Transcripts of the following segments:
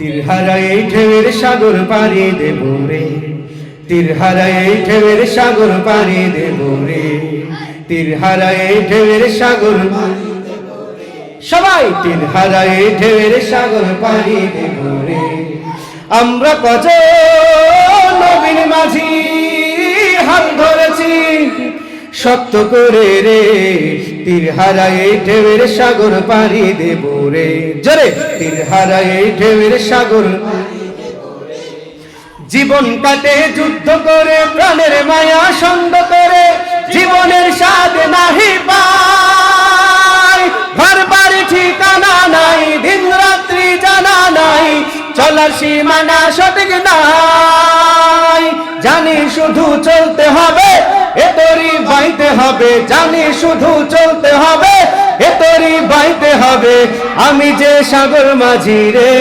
তীর হারায় ঢেউয়ের সাগর পাড়ি দেব রে, তীর হারায় ঢেউয়ের সাগর পাড়ি দেব রে, তীর হারায় ঢেউয়ের সাগর, সবাই তীর হারায় ঢেউয়ের সাগর পাড়ি দেব রে। আমরা কত নবীন মাঝি হাত ধরেছি শক্ত করে রে, তীর হারায় ঢেউয়ের সাগর পাড়ি দেব রে, জোরে তীর হারায় ঢেউয়ের সাগর। জীবন কাটে যুদ্ধ করে, প্রাণের মায়া সন্দ করে, জীবনের স্বাদ নাহি পাই, ঘর বাড়ি ঠিকানা নাই, দিন রাত্রি জানা নাই, চলার সীমানা সঠিক নাই। জানি শুধু চলতে হবে, এ তরি বাইতে হবে, জানি শুধু চলতে হবে, এ তরি বাইতে হবে। আমি যে সাগর মাঝি রে,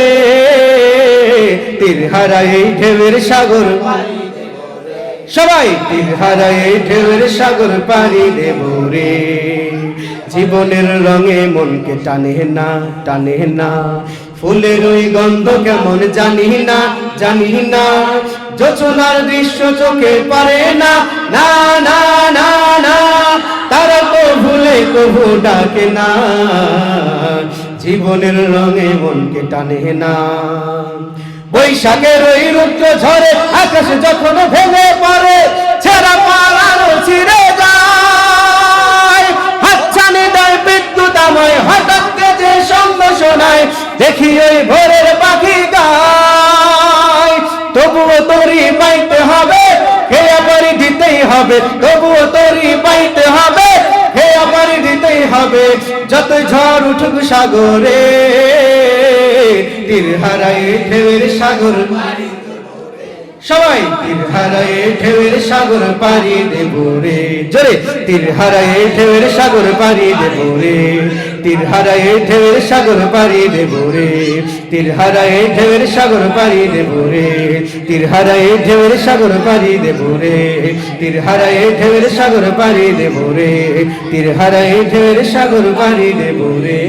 তীর হারায় ঢেউয়ের সাগর, সবাই তীর হারায় ঢেউয়ের সাগর পাড়ি দেব রে। জীবনের রঙে মনকে টানে না, টানে না, ফুলের ওই গন্ধ কেমন জানি না, জানি না, যোচনার দৃশ্য চোখে পারে না, না না না না, তারা তো ভুলে কবু ডাকে না। জীবনের রঙে মনকে টানে না, বৈশাখের ওই রুদ্র ঝড়ে আকাশ যখন ভেঙে পড়ে, ছেঁড়া পালারও ছিঁড়ে যায়, হাতছানি দেয় বিদ্যুৎ আমায়, হঠাৎ যে সঙ্গ শোনায়, দেখি ওই ভোরের পাখি গায়। তবুও তরি পাইতে হবে, হে পারি দিতেই হবে, তবুও তরি পাইতে হবে, হে পারি দিতেই হবে। যত ঝড় উঠুক সাগরে, তীর হারায় ঢেউয়ের সাগর, সবাই তীর হারায় ঢেউয়ের সাগর পাড়ি দেব রে, জোরে তীর হারায় ঢেউয়ের সাগর পাড়ি দেব রে, তীর হারায় ঢেউয়ের সাগর পাড়ি দেব রে, তীর হারায় ঢেউয়ের সাগর পাড়ি দেব রে, তীর হারায় ঢেউয়ের সাগর পাড়ি দেব রে, তীর হারায় ঢেউয়ের সাগর পাড়ি দেব রে, তীর হারায় ঢেউয়ের সাগর পাড়ি দেব রে।